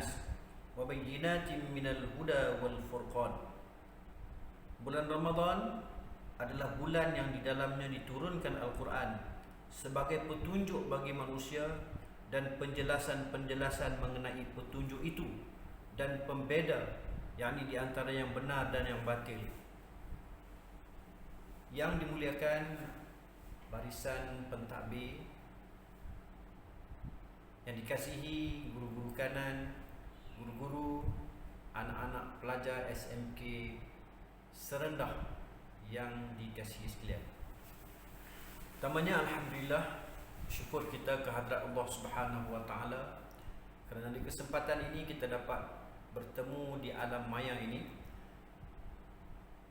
linnas wa bayyinatin minal huda wal furqan. Bulan Ramadan adalah bulan yang di dalamnya diturunkan Al-Quran sebagai petunjuk bagi manusia dan penjelasan-penjelasan mengenai petunjuk itu dan pembeda, yakni di antara yang benar dan yang batil. Yang dimuliakan barisan pentadbir yang dikasihi guru-guru kanan, guru-guru, anak-anak pelajar SMK Serendah yang dikasihi sekalian. Pertamanya, alhamdulillah, syukur kita kehadrat Allah Subhanahu wa taala kerana di kesempatan ini kita dapat bertemu di alam maya ini.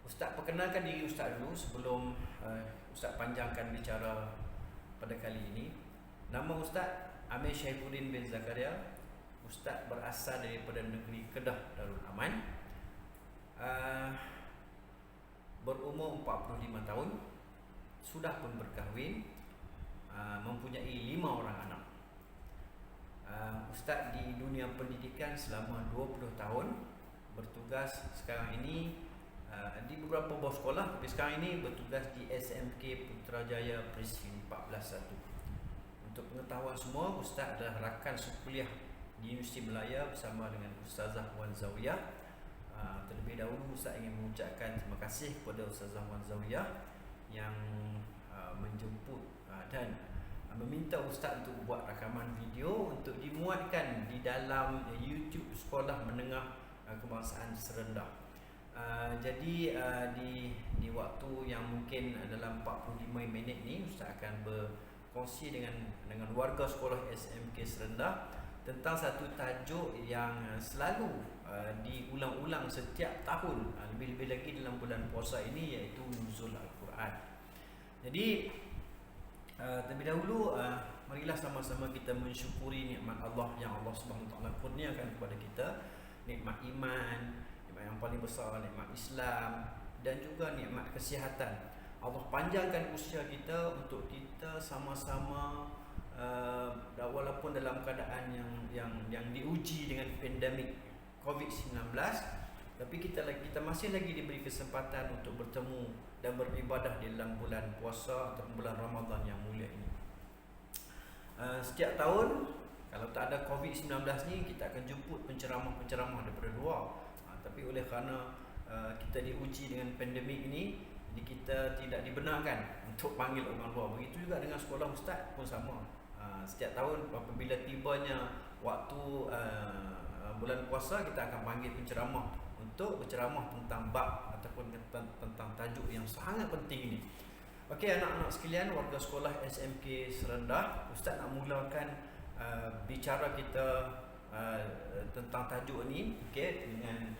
Ustaz perkenalkan diri Ustaz dulu sebelum Ustaz panjangkan bicara pada kali ini. Nama Ustaz Amir Syaifuddin bin Zakaria. Ustaz berasal daripada negeri Kedah Darul Aman. Berumur 45 tahun, sudah pun berkahwin, mempunyai 5 orang anak. Ustaz di dunia pendidikan selama 20 tahun, bertugas sekarang ini di beberapa buah sekolah, tapi sekarang ini bertugas di SMK Putrajaya Presiden 14-1. Untuk pengetahuan semua, Ustaz adalah rakan sekuliah di Universiti Melaya bersama dengan Ustazah Wan Zawiyah. Terlebih dahulu Ustaz ingin mengucapkan terima kasih kepada Ustazah Wan Zawiyah yang menjemput dan meminta Ustaz untuk buat rakaman video untuk dimuatkan di dalam YouTube Sekolah Menengah Kebangsaan Serendah. Jadi di waktu yang mungkin dalam 45 minit ni, Ustaz akan berkongsi dengan warga sekolah SMK Serendah tentang satu tajuk yang selalu diulang-ulang setiap tahun, lebih-lebih lagi dalam bulan puasa ini, iaitu nuzul Al-Quran. Jadi terlebih dahulu marilah sama-sama kita mensyukuri nikmat Allah yang Allah Subhanahu Wa Taala kurniakan kepada kita, nikmat iman, nikmat yang paling besar, nikmat Islam, dan juga nikmat kesihatan. Allah panjangkan usia kita untuk kita sama-sama walaupun dalam keadaan yang diuji dengan pandemik COVID-19, tapi kita masih lagi diberi kesempatan untuk bertemu dan beribadah di dalam bulan puasa atau bulan Ramadan yang mulia ini. Setiap tahun kalau tak ada COVID-19 ni, kita akan jemput penceramah-penceramah daripada luar. Tapi oleh kerana kita diuji dengan pandemik ini, jadi kita tidak dibenarkan untuk panggil orang luar. Begitu juga dengan sekolah Ustaz pun sama. Setiap tahun apabila tibanya waktu bulan puasa, kita akan panggil penceramah untuk berceramah tentang bab ataupun tentang tajuk yang sangat penting ini. Okey, anak-anak sekalian, warga sekolah SMK Serendah, Ustaz nak mulakan bicara kita tentang tajuk ini, okey, dengan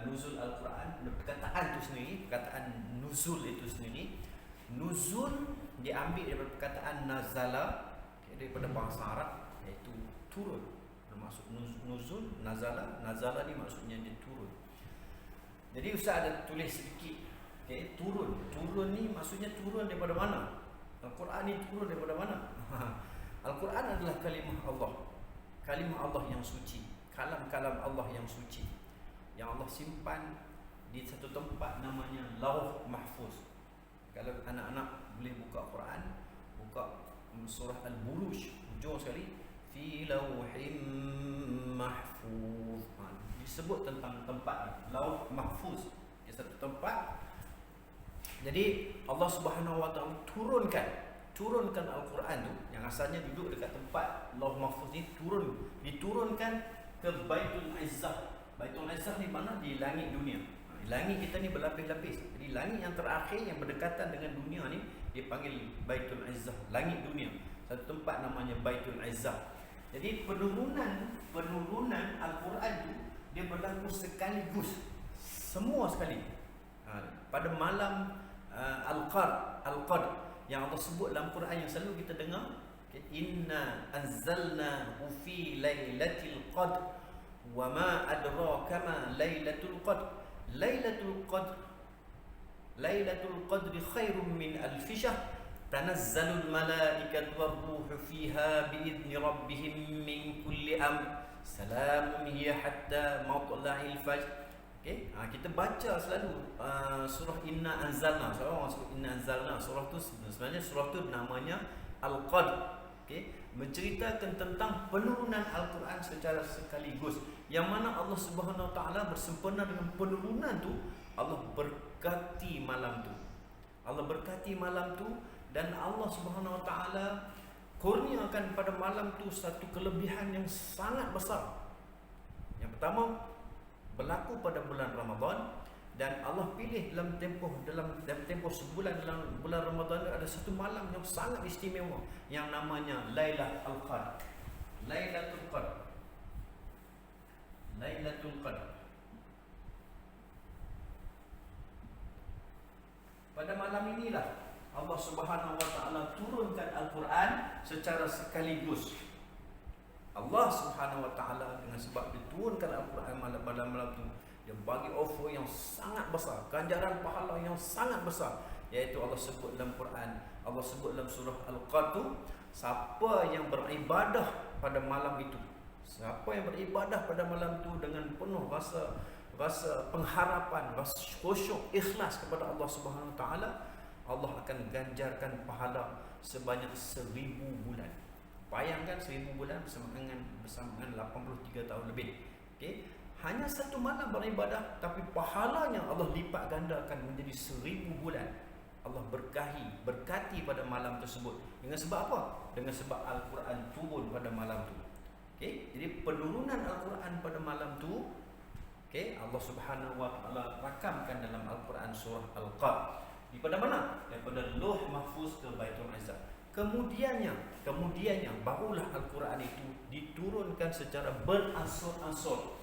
nuzul Al-Quran. Perkataan itu sendiri, perkataan nuzul itu sendiri, nuzul diambil daripada perkataan nazala, daripada bahasa Arab, iaitu turun. Maksud nuzul, nazala ni maksudnya dia turun. Jadi Ustaz ada tulis sedikit, okay, turun ni maksudnya turun daripada mana? Al-Quran ni turun daripada mana? Al-Quran adalah kalimah Allah yang suci, kalam-kalam Allah yang suci, yang Allah simpan di satu tempat namanya Lauh Mahfuz. Kalau anak-anak boleh buka Quran, buka surah Al-Buruj, hujung sekali, fi lauhim mahfuz. Disebut tentang tempat Lauh Mahfuz, di satu tempat. Jadi Allah Subhanahu Wa Taala turunkan Al-Quran tu, yang asalnya duduk dekat tempat Lauh Mahfuz ni, diturunkan ke Baitul Izzah. Baitul Izzah ni mana? Di langit dunia. Langit kita ni berlapis-lapis. Jadi langit yang terakhir yang berdekatan dengan dunia ni dipanggil Baitul Izzah, langit dunia. Satu tempat namanya Baitul Izzah. Jadi penurunan Al-Quran tu dia berlaku sekaligus, semua sekali. Pada malam Al-Qadr yang Allah sebut dalam Quran yang selalu kita dengar, inna anzalnahu fi lailatul qadr wa ma adraka ma lailatul qadr. Lailatul qadri khairum min alf syahr. Tanazzalul malaikatu war ruhu fiha biidzni rabbihim min kulli amr. Salamun hiya hatta matla'il fajr. Okey, kita baca selalu surah Inna Anzalna. Surah Inna Anzalna, surah tu sebenarnya surah tu namanya Al-Qadr. Okey, menceritakan tentang penurunan Al-Quran secara sekaligus, yang mana Allah Subhanahu Wa Taala bersempena dengan penurunan tu. Allah berkati malam tu. Allah berkati malam tu, dan Allah Subhanahu Wa Taala kurniakan pada malam tu satu kelebihan yang sangat besar. Yang pertama, berlaku pada bulan Ramadan, dan Allah pilih dalam tempoh sebulan dalam bulan Ramadan ada satu malam yang sangat istimewa yang namanya Lailatul Qadar. Lailatul Qadar. Lailatul Qadar. Pada malam inilah Allah Subhanahu Wa Taala turunkan Al-Quran secara sekaligus. Allah Subhanahu Wa Taala dengan sebab diturunkan Al-Quran malam tu, dia bagi offer yang sangat besar, ganjaran pahala yang sangat besar, iaitu Allah sebut dalam Quran, Allah sebut dalam surah Al-Qadr, siapa yang beribadah pada malam itu, siapa yang beribadah pada malam itu dengan penuh rasa pengharapan, rasa khusyuk, ikhlas kepada Allah Subhanahu Wa Taala, Allah akan ganjarkan pahala sebanyak 1000 bulan. Bayangkan 1000 bulan bersama dengan 83 tahun lebih. Okey, hanya satu malam beribadah, tapi pahalanya Allah lipat gandakan menjadi 1000 bulan. Allah berkati pada malam tersebut. Dengan sebab apa? Dengan sebab Al-Quran turun pada malam tu. Okey, jadi penurunan Al-Quran pada malam tu, okey, Allah Subhanahu Wa Taala rakamkan dalam Al-Quran surah Al-Qadr. Daripada mana? Daripada Lauh Mahfuz ke Baitul Izzah. Kemudiannya barulah Al-Quran itu diturunkan secara beransur-ansur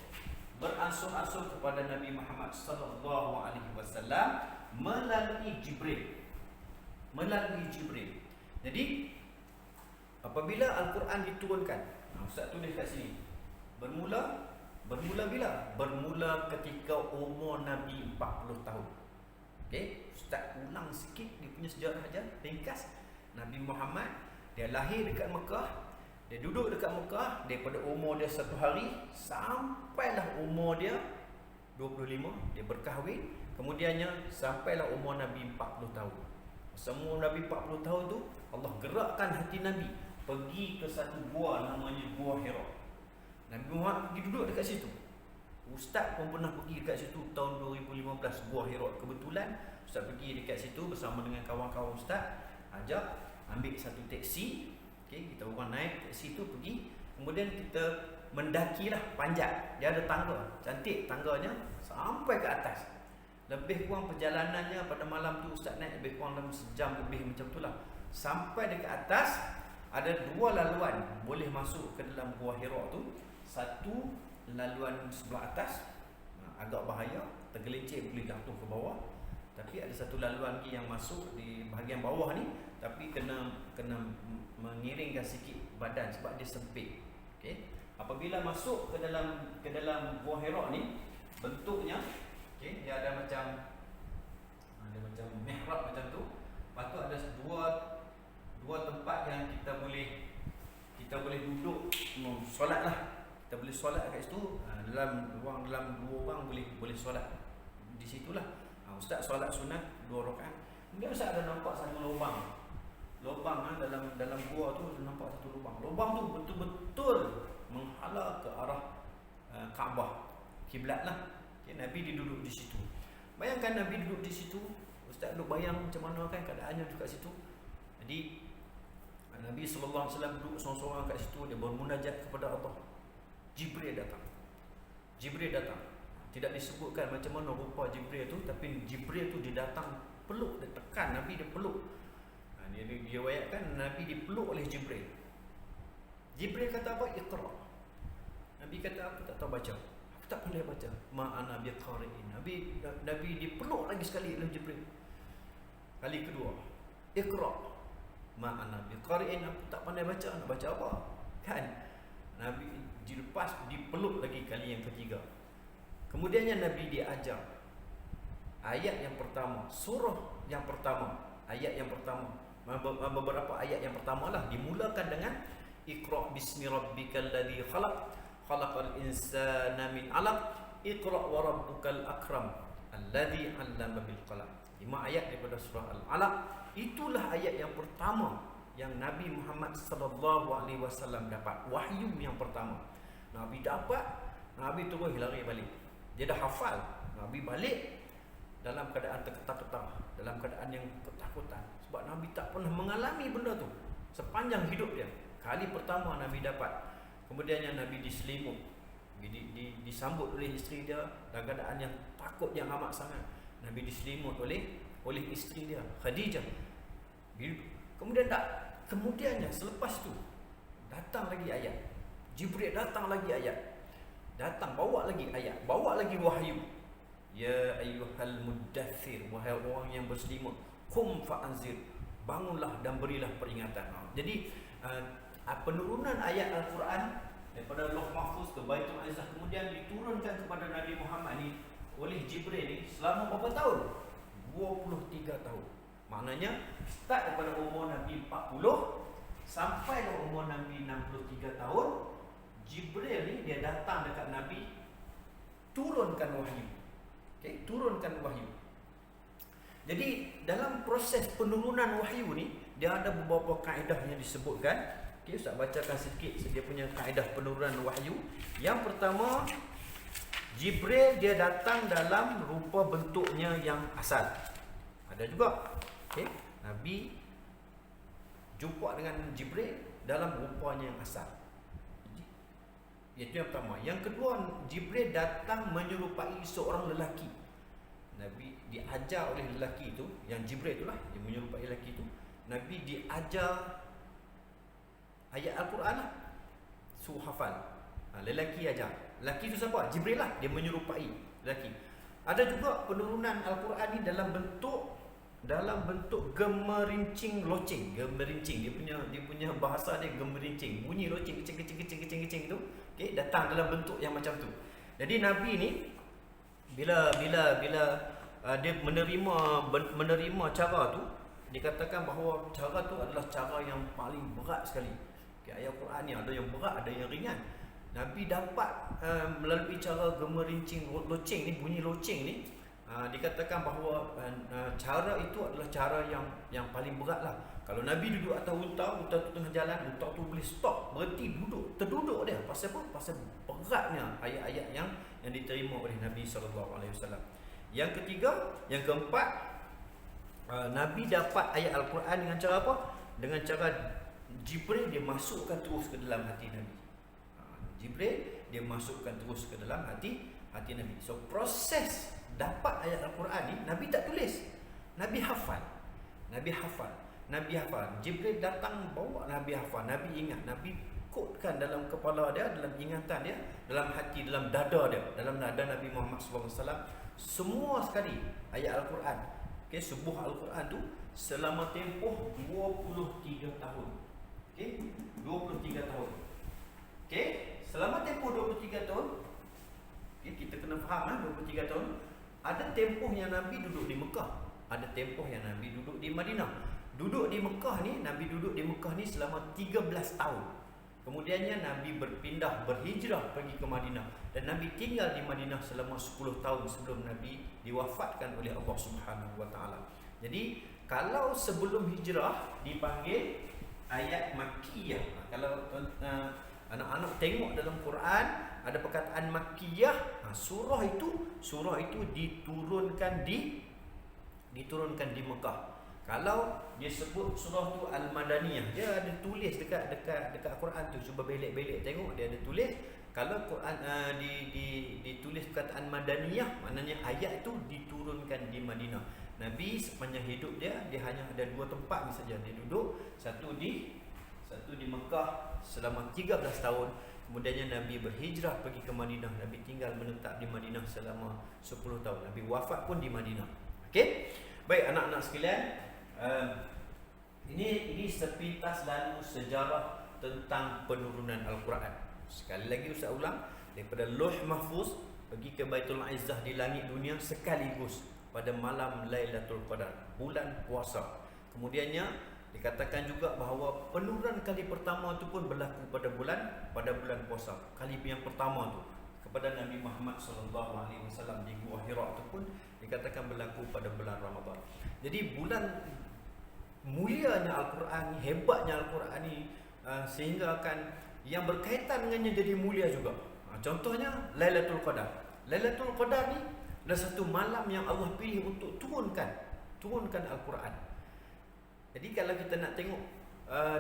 kepada Nabi Muhammad sallallahu alaihi wasallam melalui Jibril. Jadi apabila Al-Quran diturunkan, Ustaz tulis kat sini, bermula bila? Bermula ketika umur Nabi 40 tahun. Okey, Ustaz ulang sikit dia punya sejarah aja, ringkas. Nabi Muhammad, dia lahir dekat Mekah, dia duduk dekat Mekah daripada umur dia 1 hari sampailah umur dia 25, dia berkahwin. Kemudiannya sampailah umur Nabi 40 tahun. Semua Nabi 40 tahun tu Allah gerakkan hati Nabi pergi ke satu gua namanya Gua Hira. Nabi Muhammad pergi duduk dekat situ. Ustaz pun pernah pergi dekat situ tahun 2015, Gua Hira. Kebetulan Ustaz pergi dekat situ bersama dengan kawan-kawan Ustaz, ajak ambil satu teksi. Okey, kita orang naik teksi tu pergi, kemudian kita mendakilah, panjat. Dia ada tangga, cantik tangganya sampai ke atas. Lebih kurang perjalanannya pada malam tu Ustaz naik lebih kurang dalam sejam lebih macam itulah. Sampai dekat atas ada 2 laluan boleh masuk ke dalam Gua Hira tu. Satu laluan sebelah atas, agak bahaya, tergelincir boleh jatuh ke bawah. Tapi ada satu laluan lagi yang masuk di bahagian bawah ni, tapi kena mengiringkan sikit badan sebab dia sempit. Okey, apabila masuk ke dalam Gua Hira ni, bentuknya okey, dia ada macam mihrab macam tu. Lepas tu ada dua tempat yang kita boleh duduk solat lah. Kita boleh solat kat situ. Dalam dua orang boleh solat di situlah. Ustaz solat sunat 2 rakaat. Kemudian Ustaz ada nampak satu lubang dalam gua tu, nampak satu lubang. Lubang tu betul-betul menghala ke arah Kaabah, kiblat lah. Okay, Nabi duduk di situ. Bayangkan Nabi duduk di situ. Ustaz duduk bayang macam mana kan keadaannya dekat situ. Jadi Nabi sallallahu alaihi wasallam duduk seorang-seorang kat situ, dia bermunajat kepada Allah. Jibril datang. Tidak disebutkan macam mana rupa Jibril tu, tapi Jibril tu dia datang peluk, dia tekan Nabi, dia peluk. Dia riwayatkan Nabi dipeluk oleh Jibril. Jibril kata apa? Iqra. Nabi kata aku tak tahu baca. Aku tak pandai baca. Ma'ana biqari'in. Nabi dipeluk lagi sekali oleh Jibril. Kali kedua, Iqra. Ma'ana biqari'in. Aku tak pandai baca. Nak baca apa? Kan? Nabi dilepas dipeluk lagi kali yang ketiga. Kemudiannya Nabi diajar ayat yang pertama, surah yang pertama, ayat yang pertama, beberapa ayat yang pertama lah dimulakan dengan Iqra bismi rabbikal ladzi khalaq khalaqal insana min 'alaq, iqra wa rabbukal akram alladzi 'allama bil qalam. 5 ayat daripada surah Al-Alaq. Itulah ayat yang pertama yang Nabi Muhammad sallallahu alaihi wasallam dapat, wahyu yang pertama. Nabi dapat, Nabi terus lari balik. Dia dah hafal, Nabi balik dalam keadaan terketar-ketar, dalam keadaan yang ketakutan, sebab Nabi tak pernah mengalami benda tu sepanjang hidup dia. Kali pertama Nabi dapat. Kemudiannya Nabi diselimut, disambut oleh isteri dia dalam keadaan yang takut yang amat sangat. Nabi diselimut oleh isteri dia, Khadijah. Kemudiannya selepas tu datang lagi ayat. Jibril datang lagi ayat. Bawa lagi ayat, bawa lagi wahyu. Ya ayyuhal muddathir, wahai orang yang berselimut, qum fa'anzir, bangunlah dan berilah peringatan. Jadi penurunan ayat Al-Quran daripada Lauh Mahfuz ke Baitul Izzah kemudian diturunkan kepada Nabi Muhammad ni oleh Jibril ni selama berapa tahun? 23 tahun. Maknanya start daripada umur Nabi 40 sampai umur Nabi 63 tahun, Jibril ni dia datang dekat Nabi, turunkan wahyu. Okay, turunkan wahyu. Jadi dalam proses penurunan wahyu ni dia ada beberapa kaedah yang disebutkan. Okay, Ustaz bacakan sedikit dia punya kaedah penurunan wahyu. Yang pertama, Jibril dia datang dalam rupa bentuknya yang asal. Ada juga, okay, Nabi jumpa dengan Jibril dalam rupanya yang asal. Itu yang pertama. Yang kedua, Jibril datang menyerupai seorang lelaki. Nabi diajar oleh lelaki itu, yang Jibril itulah yang menyerupai lelaki itu. Nabi diajar ayat Al-Quran lah, suruh hafal. Lelaki ajar. Lelaki itu siapa? Jibril lah, dia menyerupai lelaki. Ada juga penurunan Al-Quran ni dalam bentuk gemerincing loceng. Gemerincing, dia punya bahasa dia gemerincing, bunyi loceng kecing tu. Okey, datang dalam bentuk yang macam tu. Jadi Nabi ni bila dia menerima cara tu, dikatakan bahawa cara tu adalah cara yang paling berat sekali. Okay, ayat Quran ni ada yang berat, ada yang ringan. Nabi dapat melalui cara gemerincing loceng ni, bunyi loceng ni, dikatakan bahawa cara itu adalah cara yang paling berat lah. Kalau Nabi duduk atas unta tu tengah jalan, unta tu boleh stop, berhenti, terduduk dia. Pasal apa? Pasal beratnya ayat-ayat yang diterima oleh Nabi SAW. Yang ketiga, yang keempat, Nabi dapat ayat Al-Quran dengan cara apa? Dengan cara Jibril dia masukkan terus ke dalam hati Nabi. Jibril dia masukkan terus ke dalam hati Nabi. So proses dapat ayat Al-Quran ni Nabi tak tulis, Nabi hafal. Jibril datang bawa Nabi hafal, Nabi ingat, Nabi kodkan dalam kepala dia, dalam ingatan dia, dalam hati, dalam dada dia, dalam dada Nabi Muhammad SAW. Semua sekali ayat Al-Quran. Okay, sebuah Al-Quran tu selama tempoh 23 tahun. Okay, 23 tahun. Okay, selama tempoh 23 tahun, okay, kita kena faham 23 tahun. Ada tempoh yang Nabi duduk di Mekah, ada tempoh yang Nabi duduk di Madinah. Duduk di Mekah ni, Nabi duduk di Mekah ni selama 13 tahun. Kemudiannya Nabi berhijrah pergi ke Madinah, dan Nabi tinggal di Madinah selama 10 tahun sebelum Nabi diwafatkan oleh Allah Subhanahu Wa Taala. Jadi kalau sebelum hijrah dipanggil ayat Makkiyah. Kalau anak-anak tengok dalam Quran ada perkataan Makkiyah, surah itu diturunkan di Mekah. Kalau dia sebut surah tu Al-Madaniyah, dia ada tulis dekat Quran tu, cuba belik-belik tengok, dia ada tulis. Kalau Quran ditulis perkataan Madaniyah, maknanya ayat itu diturunkan di Madinah. Nabi sepanjang hidup dia hanya ada 2 tempat saja dia duduk, satu di Mekah selama 13 tahun. Kemudiannya Nabi berhijrah pergi ke Madinah, Nabi tinggal menetap di Madinah selama 10 tahun. Nabi wafat pun di Madinah. Okey. Baik anak-anak sekalian, ini sepintas lalu sejarah tentang penurunan Al-Quran. Sekali lagi Ustaz ulang, daripada Lauh Mahfuz pergi ke Baitul Izzah di langit dunia sekaligus pada malam Lailatul Qadar, bulan puasa. Kemudiannya Dikatakan juga bahawa penurunan kali pertama itu pun berlaku pada bulan puasa. Kali yang pertama tu kepada Nabi Muhammad SAW di Gua Hira itu pun dikatakan berlaku pada bulan Ramadan. Jadi bulan mulianya Al-Quran, hebatnya Al-Quran ni, sehingga akan yang berkaitan dengannya jadi mulia juga. Contohnya Lailatul Qadar. Lailatul Qadar ni adalah satu malam yang Allah pilih untuk turunkan Al-Quran. Jadi kalau kita nak tengok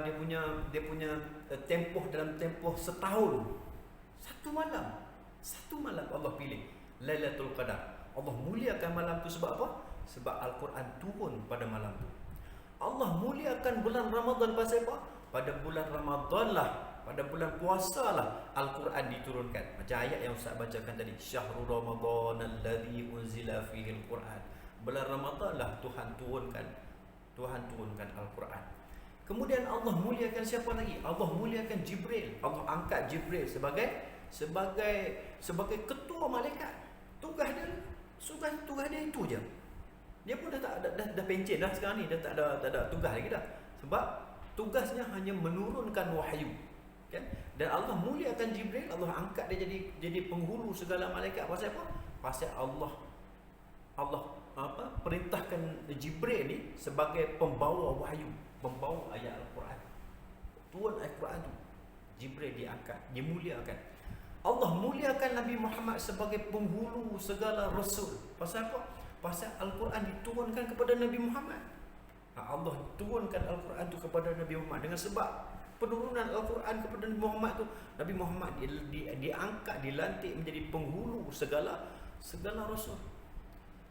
dia punya tempoh dalam tempoh setahun, satu malam Allah pilih Lailatul Qadar. Allah muliakan malam tu sebab apa? Sebab Al-Quran turun pada malam tu. Allah muliakan bulan Ramadan pasal apa? Pada bulan Ramadan lah, pada bulan puasa lah Al-Quran diturunkan. Macam ayat yang Ustaz bacakan tadi, Syahrul Ramadan alladhi unzila fihi Al-Quran. Bulan Ramadan lah Tuhan turunkan Al-Quran. Kemudian Allah muliakan siapa lagi? Allah muliakan Jibril. Allah angkat Jibril sebagai ketua malaikat. Tugas dia itu je. Dia pun dah pencen dah sekarang ni, dah tak ada tugas lagi dah. Sebab tugasnya hanya menurunkan wahyu, kan? Dan Allah muliakan Jibril, Allah angkat dia jadi penghulu segala malaikat. Pasal apa? Pasal Allah perintahkan Jibril ni sebagai pembawa wahyu, pembawa ayat Al-Quran. Turun Al-Quran tu, Jibril diangkat, dimuliakan. Allah muliakan Nabi Muhammad sebagai penghulu segala rasul. Pasal apa? Pasal Al-Quran diturunkan kepada Nabi Muhammad. Allah turunkan Al-Quran tu kepada Nabi Muhammad. Dengan sebab penurunan Al-Quran kepada Nabi Muhammad tu, Nabi Muhammad diangkat, dilantik menjadi penghulu segala rasul.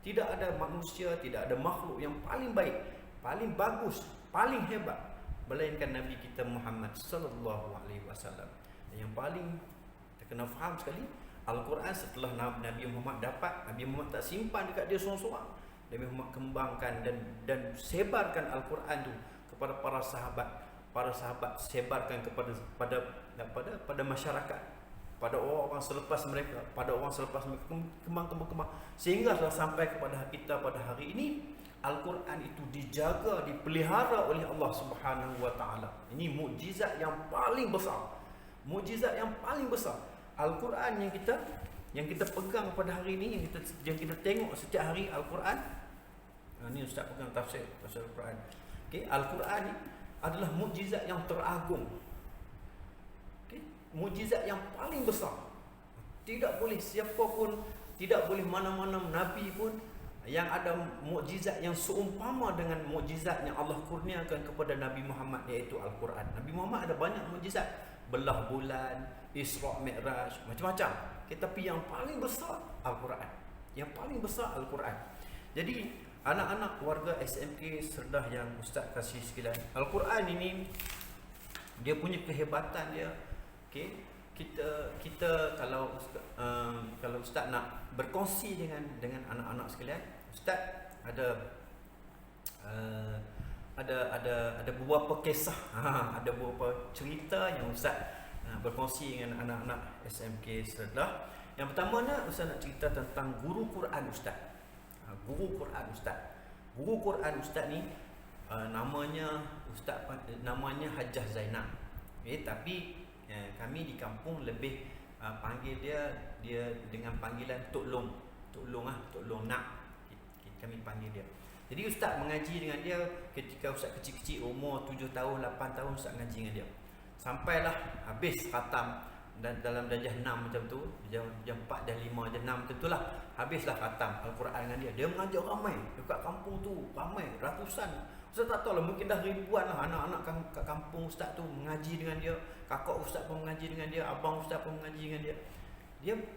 Tidak ada manusia, tidak ada makhluk yang paling baik, paling bagus, paling hebat melainkan Nabi kita Muhammad sallallahu alaihi wasallam. Yang paling kita kena faham sekali, Al-Quran setelah Nabi Muhammad dapat, Nabi Muhammad tak simpan dekat dia seorang-seorang. Nabi Muhammad kembangkan dan sebarkan Al-Quran tu kepada para sahabat. Para sahabat sebarkan kepada masyarakat, pada orang-orang selepas mereka, kembang sehingga telah sampai kepada kita pada hari ini. Al-Quran itu dijaga, dipelihara oleh Allah Subhanahu wa taala. Ini mukjizat yang paling besar. Mukjizat yang paling besar. Al-Quran yang kita pegang pada hari ini, yang kita tengok setiap hari Al-Quran. Ni Ustaz pegang tafsir pasal Al-Quran. Okey, Al-Quran ni adalah mukjizat yang teragung. Okey, mukjizat yang paling besar. Tidak boleh siapa pun, tidak boleh mana-mana nabi pun yang ada mukjizat yang seumpama dengan mukjizat yang Allah kurniakan kepada Nabi Muhammad, iaitu Al-Quran. Nabi Muhammad ada banyak mukjizat, belah bulan, Isra' Mi'raj, macam-macam. Tapi yang paling besar Al-Quran. Yang paling besar Al-Quran. Jadi anak-anak warga SMK Serdah yang Ustaz kasih sekalian, Al-Quran ini dia punya kehebatan dia. Okey, kita kalau Ustaz nak berkongsi dengan anak-anak sekalian, Ustaz ada beberapa kisah, ada beberapa cerita yang Ustaz berkongsi dengan anak-anak SMK Serdah. Yang pertamanya Ustaz nak cerita tentang guru Quran Ustaz. Guru Quran Ustaz ni namanya Hajjah Zainab. Tapi kami di kampung lebih panggil dia dengan panggilan Tok Long. Tok Long Nak. Kami panggil dia. Jadi Ustaz mengaji dengan dia ketika Ustaz kecil-kecil, umur 7 tahun, 8 tahun Ustaz mengaji dengan dia. Sampailah habis khatam dan dalam darjah 6 macam tu, jam 4 dan 5 dan 6 macam tu lah. Habislah khatam Al-Quran dengan dia. Dia mengajar ramai dekat kampung tu, ramai ratusan. Ustaz tak tahu lah, mungkin dah ribuan lah anak-anak kat kampung Ustaz tu mengaji dengan dia. Kakak Ustaz pun mengaji dengan dia, abang Ustaz pun mengaji dengan dia.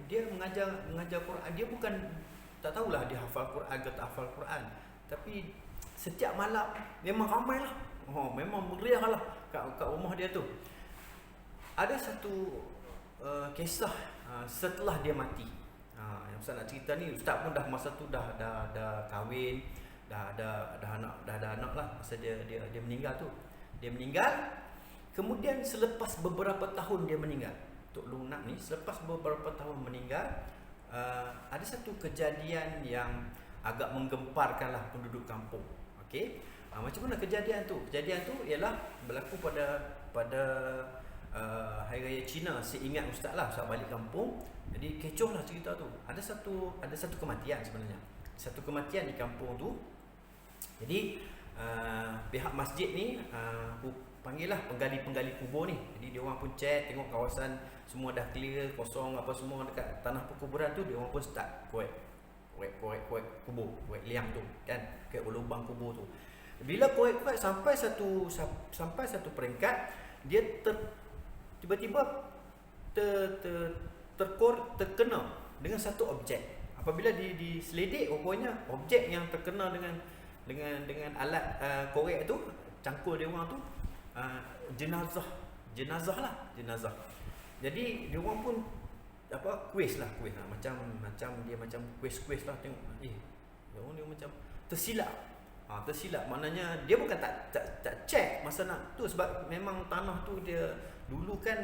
Dia mengajar Quran. Dia bukan, tak tahulah dia hafal Quran ke tak hafal Quran, tapi setiap malam memang ramai lah. Memang meriah lah kat rumah dia tu. Ada satu kisah setelah dia mati. Yang Ustaz nak cerita ni, Ustaz pun dah masa tu dah kahwin, dah ada anak lah masa dia meninggal tu. Dia meninggal, kemudian selepas beberapa tahun dia meninggal. Tok Long Nak ni selepas beberapa tahun meninggal, ada satu kejadian yang agak menggemparkanlah penduduk kampung. Okey, Macam mana kejadian tu? Kejadian tu ialah berlaku pada Hari Raya Cina. Saya ingat ustaz lah, ustaz balik kampung. Jadi kecoh lah cerita tu. Ada satu kematian sebenarnya. Satu kematian di kampung tu. Jadi pihak masjid ni panggil lah penggali-penggali kubur ni. Jadi dia orang pun check, tengok kawasan semua dah clear, kosong apa semua dekat tanah perkuburan tu. Dia orang pun start korek kubur, korek liang tu kan, korek lubang kubur tu. Bila korek sampai satu peringkat, dia tiba-tiba terkena dengan satu objek. Apabila diselidik, rupanya objek yang terkena dengan alat korek tu, cangkul dia orang tu, jenazah. Jadi dia orang pun kuis lah, macam kuis lah, tengok dia macam tersilap. Maknanya dia bukan tak check masa nak tu, sebab memang tanah tu dia dulu kan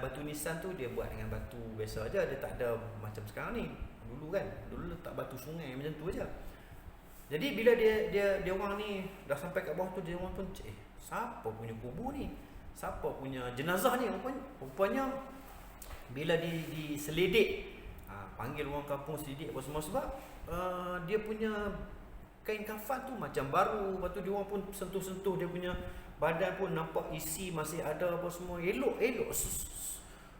batu nisan tu dia buat dengan batu biasa aja, dia tak ada macam sekarang ni. Dulu letak batu sungai macam tu aja. Jadi bila dia orang ni dah sampai kat bawah tu, dia orang pun cek, siapa punya kubur ni? Siapa punya jenazah ni? Rupanya bila diselidik, panggil orang kampung selidik apa semua, sebab dia punya kain kafan tu macam baru. Lepas tu dia orang pun sentuh-sentuh dia punya badan pun nampak isi masih ada apa semua, elok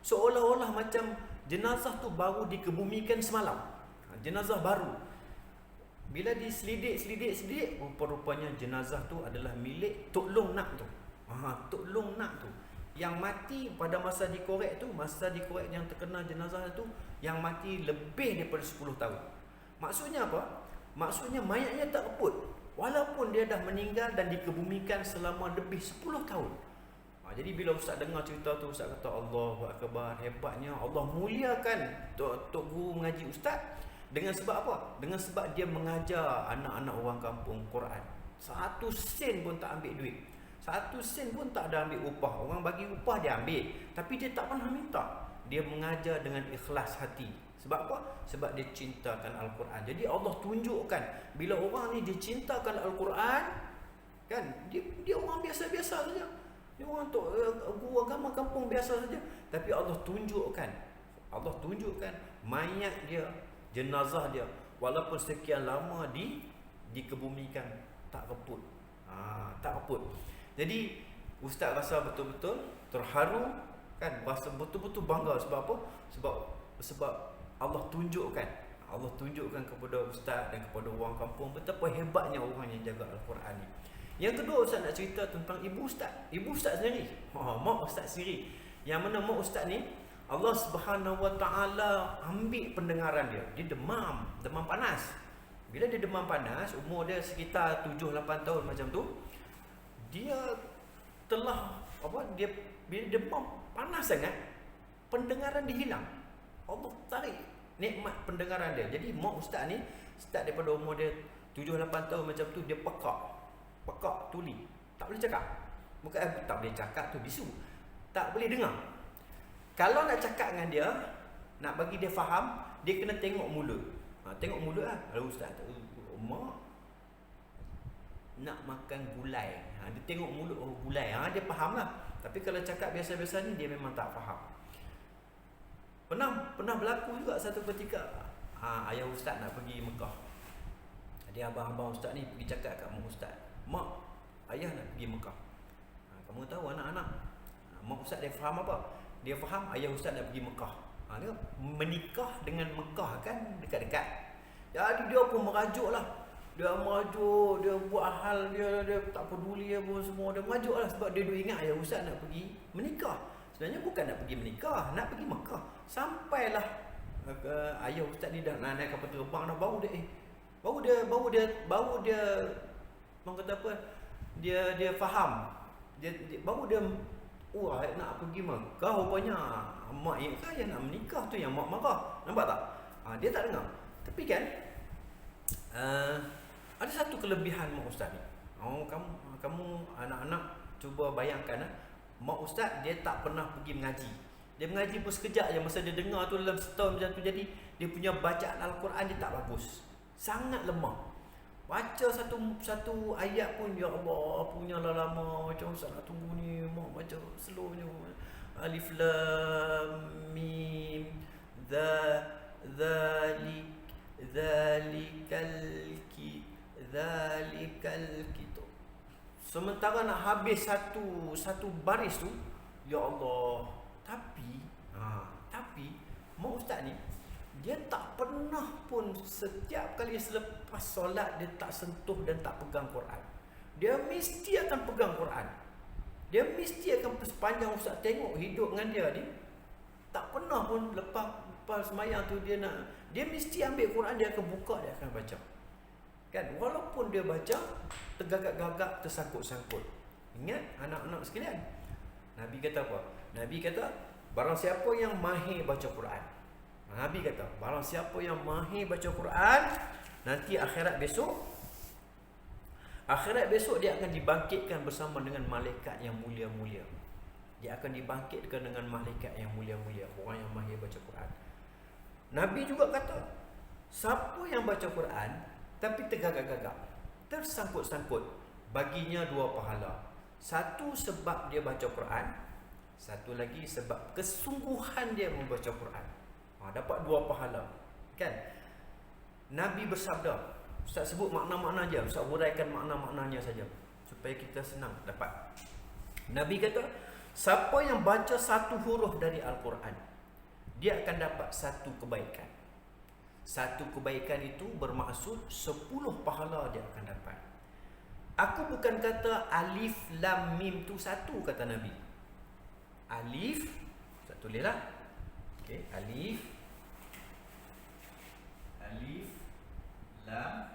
seolah-olah macam jenazah tu baru dikebumikan semalam. Jenazah baru. Bila diselidik, rupa-rupanya jenazah tu adalah milik Tok Long Nak tu. Tok Long Nak tu yang mati pada masa dikorek tu, yang terkena jenazah tu, yang mati lebih daripada 10 tahun. Maksudnya apa? Maksudnya mayatnya tak reput walaupun dia dah meninggal dan dikebumikan selama lebih 10 tahun. Jadi bila ustaz dengar cerita tu, ustaz kata Allahu Akbar, hebatnya Allah muliakan Tok Guru mengaji ustaz. Dengan sebab apa? Dengan sebab dia mengajar anak-anak orang kampung Quran. 1 sen pun tak ambil duit. 1 sen pun tak ada ambil upah. Orang bagi upah dia ambil, tapi dia tak pernah minta. Dia mengajar dengan ikhlas hati. Sebab apa? Sebab dia cintakan Al-Quran. Jadi Allah tunjukkan bila orang ni dia cintakan Al-Quran, kan, dia orang biasa-biasa saja. Dia orang tu guru agama kampung biasa saja, tapi Allah tunjukkan mayat dia, jenazah dia walaupun sekian lama dikebumikan tak reput. Tak reput. Jadi ustaz rasa betul-betul terharu, kan, rasa betul-betul bangga. Sebab apa? Sebab Allah tunjukkan kepada ustaz dan kepada orang kampung betapa hebatnya orang yang jaga Al-Quran ni. Yang kedua, ustaz nak cerita tentang ibu ustaz sendiri. Mak ustaz sendiri. Yang mana mak ustaz ni Allah Subhanahu Wa Taala ambil pendengaran dia. Dia demam panas. Bila dia demam panas, umur dia sekitar 7-8 tahun macam tu, dia telah dia bila demam panas sangat, pendengaran dia hilang. Allah tarik nikmat pendengaran dia. Jadi mak ustaz ni start daripada umur dia 7-8 tahun macam tu, dia pekak tuli, tak boleh cakap. Bukan tak boleh cakap tu bisu, tak boleh dengar. Kalau nak cakap dengan dia, nak bagi dia faham, dia kena tengok mulut. Tengok mulut lah. Lalu ustaz tu, mak nak makan gulai. Dia tengok mulut, gulai. Dia faham lah. Tapi kalau cakap biasa-biasa ni, dia memang tak faham. Pernah berlaku juga satu ketika, ayah ustaz nak pergi Mekah. Jadi abang-abang ustaz ni pergi cakap kat mak ustaz, mak, ayah nak pergi Mekah. Kamu tahu anak-anak, mak ustaz dia faham apa? Dia faham ayah ustaz nak pergi Mekah. Dia menikah dengan Mekah kan dekat-dekat. Jadi dia pun merajuk lah. Dia merajuk, dia buat hal dia tak peduli apa semua. Dia merajuk lah sebab dia ingat ayah ustaz nak pergi menikah. Sebenarnya bukan nak pergi menikah, nak pergi Mekah. Sampailah ayah ustaz ni dah naik kapal terbang dah, baru dia orang kata apa? Dia faham. Dia baru dia nak pergi Mekah rupanya. Mak ingat saya nak menikah tu yang mak marah. Nampak tak? Dia tak dengar. Tapi kan ada satu kelebihan mak ustaz ni. Kamu anak-anak cuba bayangkan, mak ustaz dia tak pernah pergi mengaji. Dia mengaji pun sekejap je. Masa dia dengar tu dalam setahun macam tu, jadi dia punya bacaan Al-Quran dia tak bagus, sangat lemah. Baca satu ayat pun, ya Allah, punyalah lama, macam Ustaz nak tunggu ni, mau baca slownya. Alif lam mim dzalik dzalikal kitab. Sementara nak habis satu baris tu, ya Allah. Tapi mak ustaz ni, dia tak pernah pun setiap kali selepas solat dia tak sentuh dan tak pegang Quran. Dia mesti akan pegang Quran. Dia mesti akan, sepanjang ustaz tengok hidup dengan dia ni, tak pernah pun lepas semayang tu dia mesti ambil Quran, dia akan buka, dia akan baca. Kan, walaupun dia baca tergagap-gagap, tersangkut-sangkut. Ingat anak-anak sekalian, Nabi kata apa? Nabi kata, barang siapa yang mahir baca Quran, Nabi kata, barang siapa yang mahir baca Quran, nanti akhirat besok dia akan dibangkitkan bersama dengan malaikat yang mulia-mulia. Dia akan dibangkitkan dengan malaikat yang mulia-mulia, orang yang mahir baca Quran. Nabi juga kata, siapa yang baca Quran tapi tergagap-gagap, tersangkut-sangkut, baginya 2 pahala. Satu sebab dia baca Quran, satu lagi sebab kesungguhan dia membaca Quran. Dapat 2 pahala. Kan? Nabi bersabda, Ustaz sebut makna-makna je, Ustaz huraikan makna-maknanya saja supaya kita senang dapat. Nabi kata, siapa yang baca satu huruf dari Al-Quran, dia akan dapat satu kebaikan. Satu kebaikan itu bermaksud 10 pahala dia akan dapat. Aku bukan kata alif lam mim tu satu, kata Nabi. Alif, saya tulislah. Okey, alif lam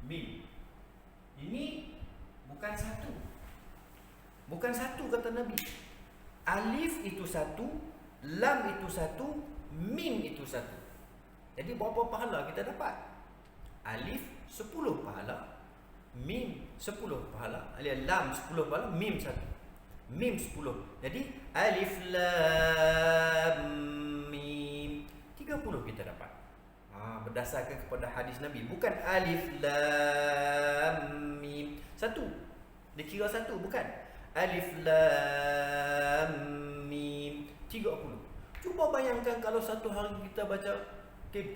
mim. Ini bukan satu. Bukan satu, kata Nabi. Alif itu satu, lam itu satu, mim itu satu. Jadi berapa pahala kita dapat? Alif 10 pahala, mim 10 pahala, lam 10 pahala, mim 1. Mim 10. Jadi alif lam mim 30 kita dapat. Berdasarkan kepada hadis Nabi, bukan alif lam mim satu. Dikira satu, bukan. Alif lam mim 30. Cuba bayangkan kalau satu hari kita baca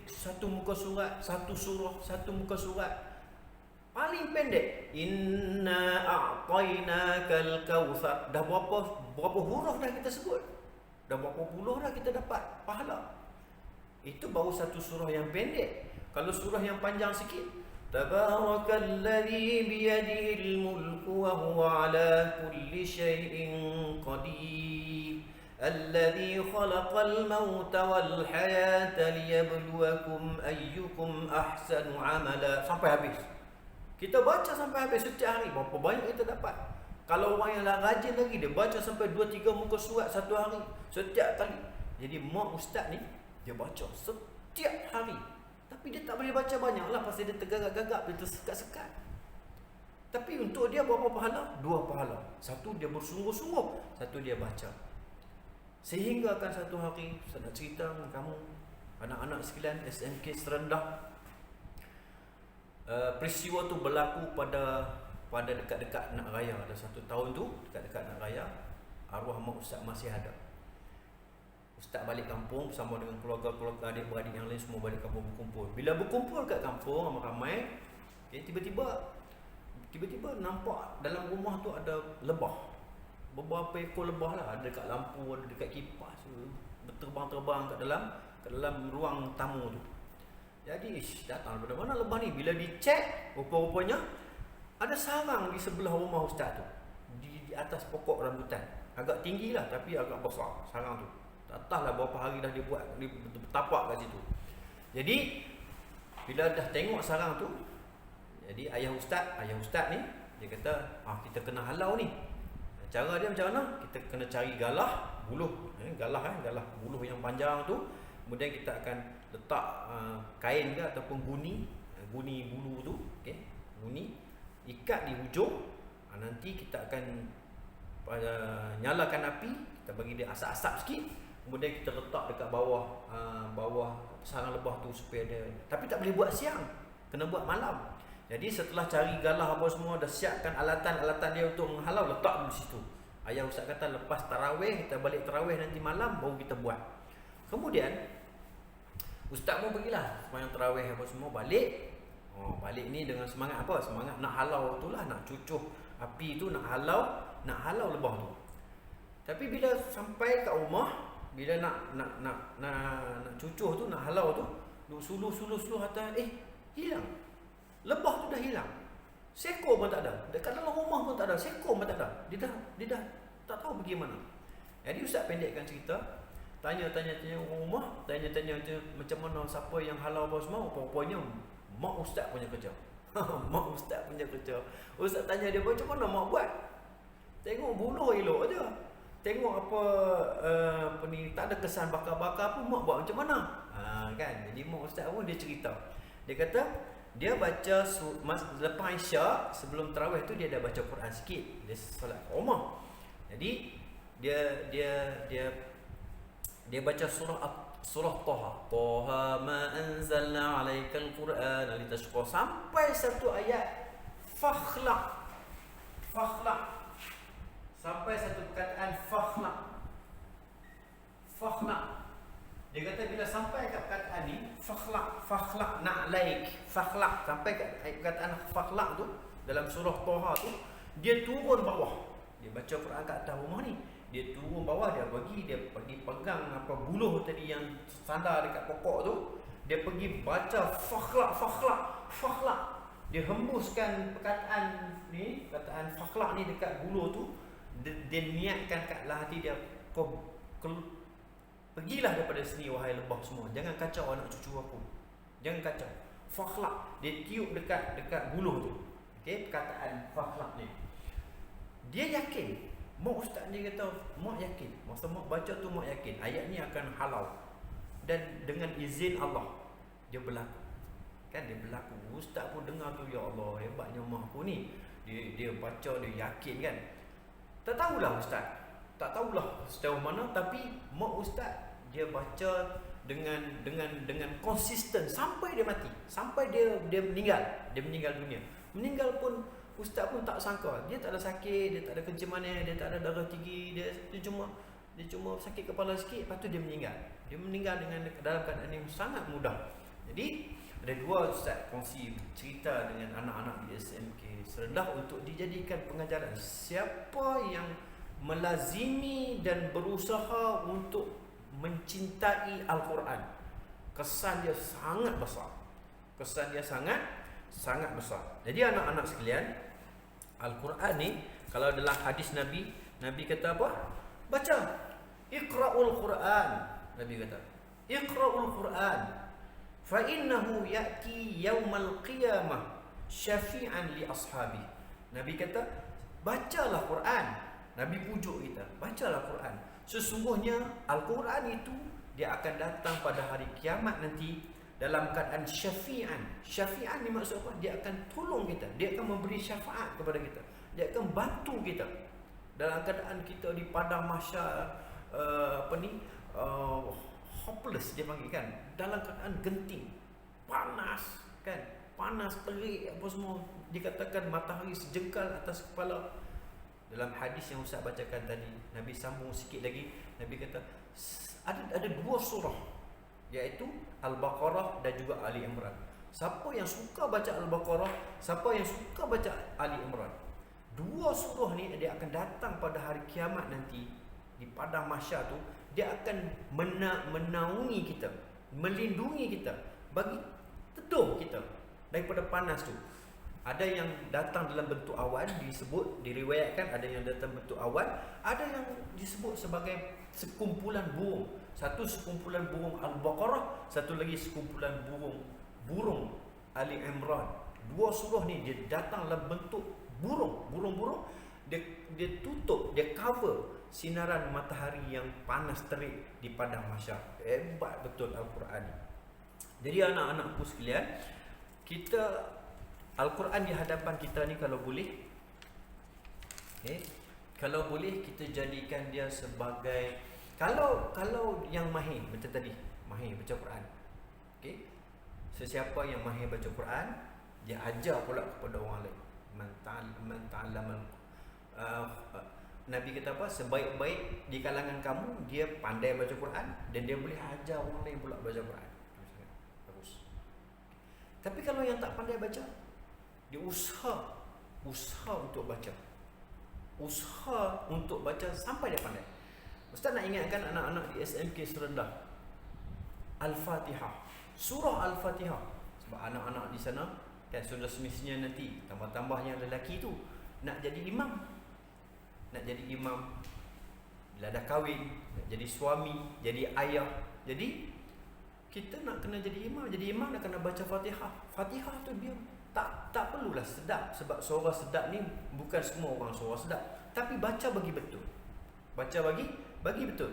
satu muka surat, satu surah, satu muka surat. Paling pendek, inna a'tainakal kautsar. Dah berapa huruf dah kita sebut? Dah berapa puluh dah kita dapat pahala. Itu baru satu surah yang pendek. Kalau surah yang panjang sikit, tabarakalladzi biyadihil mulku wa huwa ala kulli syai'in qadir. Alladzi khalaqal mauta wal hayata liyabluwakum ayyukum ahsanu amala. Sampai habis. Kita baca sampai habis setiap hari, berapa banyak kita dapat? Kalau orang yang rajin lagi, dia baca sampai 2-3 muka surat satu hari, setiap kali. Jadi mak ustaz ni, dia baca setiap hari. Tapi dia tak boleh baca banyak lah, pasal dia tergagap-gagap, dia tersekat-sekat. Tapi untuk dia berapa pahala? 2 pahala. Satu dia bersungguh-sungguh, satu dia baca. Sehingga akan satu hari, saya nak cerita dengan kamu, anak-anak sekalian SMK Serendah, peristiwa tu berlaku pada dekat-dekat nak raya. Ada 1 tahun tu, dekat-dekat nak raya, arwah mak ustaz masih ada. Ustaz balik kampung bersama dengan keluarga-keluarga, adik-beradik yang lain, semua balik kampung berkumpul. Bila berkumpul kat kampung ramai-ramai, tiba-tiba nampak dalam rumah tu ada lebah. Beberapa ekor lebah lah, ada dekat lampu, ada dekat kipas, berterbang-terbang kat dalam ruang tamu tu. Jadi datang daripada mana lebah ni? Bila dicek, rupa-rupanya ada sarang di sebelah rumah ustaz tu, di atas pokok rambutan. Agak tinggi lah, tapi agak besar sarang tu. Tak tahulah berapa hari dah dia buat, dia bertapak kat situ. Jadi bila dah tengok sarang tu, jadi ayah ustaz ni, dia kata, kita kena halau ni. Cara dia macam mana? Kita kena cari galah buluh, galah buluh yang panjang tu. Kemudian kita akan letak kain ke ataupun guni bulu tu, okey, guni ikat di hujung. Nanti kita akan nyalakan api, kita bagi dia asap-asap sikit, kemudian kita letak dekat bawah sarang lebah tu supaya dia, tapi tak boleh buat siang, kena buat malam. Jadi setelah cari galah apa semua, dah siapkan alatan-alatan dia untuk menghalau, letak dulu situ. Ayah ustaz kata lepas tarawih, kita balik tarawih nanti malam baru kita buat. Kemudian ustaz pun pergilah sembahyang tarawih apa semua, balik. Balik ni dengan semangat apa? Semangat nak halau tu lah, nak cucuh api tu, nak halau lebah tu. Tapi bila sampai kat rumah, bila nak cucuh tu, nak halau tu, suluh atas, hilang. Lebah tu dah hilang. Seekor pun tak ada. Dekat dalam rumah pun tak ada. Seekor pun tak ada. Dia dah tak tahu pergi mana. Jadi ustaz pendekkan cerita. Tanya orang rumah. Tanya macam mana, siapa yang halau apa semua. Rupanya mak ustaz punya kerja. Mak ustaz punya kerja. Ustaz tanya dia, macam mana mak buat? Tengok buluh elok aja. Tengok apa ni, tak ada kesan bakar-bakar pun, mak buat macam mana? Kan. Jadi mak ustaz pun dia cerita. Dia kata dia baca lepas Isyak, sebelum tarawih tu dia dah baca Quran sikit. Dia solat rumah. Jadi dia baca surah Taha. Taha ma anzalna 'alaikal Qur'ana litashqa, sampai satu ayat fakhlaq. Sampai satu perkataan fakhlaq. Dia kata bila sampai kat perkataan ni, fakhlaq na'laik, fakhlaq, sampai kat perkataan fakhlaq tu dalam surah Taha tu, dia turun bawah. Dia baca Quran kat atas rumah ni, dia turun bawah, dia pergi pegang apa buluh tadi yang sandar dekat pokok tu, dia pergi baca fakhlaq. Dia hembuskan perkataan ni, perkataan fakhlaq ni dekat buluh tu. Dia niatkan kat dalam hati dia, pergilah daripada sini wahai lebah semua. Jangan kacau anak cucu aku. Jangan kacau. Fakhlaq. Dia tiup dekat buluh tu. Okey, perkataan fakhlaq ni. Dia yakin. Mak ustaz ni kata, mak yakin. Masa mak baca tu mak yakin ayat ni akan halau. Dan dengan izin Allah dia berlaku. Kan dia berlaku. Ustaz pun dengar tu, ya Allah, hebatnya mak aku ni. Dia baca, dia yakin kan. Tak tahulah ustaz. Tak tahulah sejauh mana, tapi mak ustaz dia baca dengan konsisten sampai dia mati, sampai dia meninggal dunia. Meninggal pun ustaz pun tak sangka, dia tak ada sakit, dia tak ada kencing manis, dia tak ada darah tinggi, dia cuma sakit kepala sikit, lepas tu dia meninggal. Dia meninggal dalam keadaan yang sangat mudah. Jadi ada dua ustaz kongsi cerita dengan anak-anak di SMK Serendah untuk dijadikan pengajaran. Siapa yang melazimi dan berusaha untuk mencintai Al-Quran, kesan dia sangat besar. Jadi anak-anak sekalian, Al-Quran ni kalau dalam hadis Nabi kata apa? Baca. Iqra'ul Quran. Nabi kata, Iqra'ul Quran fa innahu ya'ti yaumal qiyamah syafi'an li ashabi. Nabi kata, bacalah Quran. Nabi pujuk kita, bacalah Quran. Sesungguhnya Al-Quran itu dia akan datang pada hari kiamat nanti dalam keadaan syafi'an. Syafi'an ni maksud apa? Dia akan tolong kita, dia akan memberi syafaat kepada kita, dia akan bantu kita dalam keadaan kita di padang mahsyar, hopeless dia panggil kan, dalam keadaan genting, panas kan, panas terik apa semua, dikatakan matahari sejengkal atas kepala. Dalam hadis yang Ustaz bacakan tadi, Nabi sambung sikit lagi. Nabi kata ada dua surah, iaitu Al-Baqarah dan juga Ali Imran. Siapa yang suka baca Al-Baqarah, siapa yang suka baca Ali Imran, dua surah ni dia akan datang pada hari kiamat nanti di padang mahsyar tu. Dia akan menaungi kita, melindungi kita, bagi teduh kita daripada panas tu. Ada yang datang dalam bentuk awan, diriwayatkan ada yang datang bentuk awan, ada yang disebut sebagai sekumpulan burung. Satu sekumpulan burung Al-Baqarah, satu lagi sekumpulan burung Ali Imran. Dua surah ni dia datang dalam bentuk burung. Dia tutup, dia cover sinaran matahari yang panas terik di padang mahsyar. Hebat betul Al-Quran ni. Jadi anak-anakku sekalian, kita Al-Quran di hadapan kita ni kalau boleh, kalau boleh kita jadikan dia sebagai, kalau yang mahir macam tadi, mahir baca Quran, sesiapa yang mahir baca Quran, Dia ajar pula kepada orang lain. Man ta'allama Nabi kata apa? Sebaik-baik di kalangan kamu dia pandai baca Quran dan dia boleh ajar orang lain pula baca Quran. Bagus. Tapi kalau yang tak pandai baca, dia usaha untuk baca. Usaha untuk baca sampai dia pandai. Ustaz nak ingatkan anak-anak di SMK Serendah, Al-Fatihah, surah Al-Fatihah. Sebab anak-anak di sana kan sudah semestinya nanti tambah-tambah yang lelaki tu nak jadi imam. Bila dah kahwin, nak jadi suami, jadi ayah. Jadi kita nak kena jadi imam. Jadi imam nak kena baca Fatihah. Fatihah tu dia tak perlulah sedap. Sebab surah sedap ni bukan semua orang surah sedap. Tapi baca bagi betul. Baca bagi betul.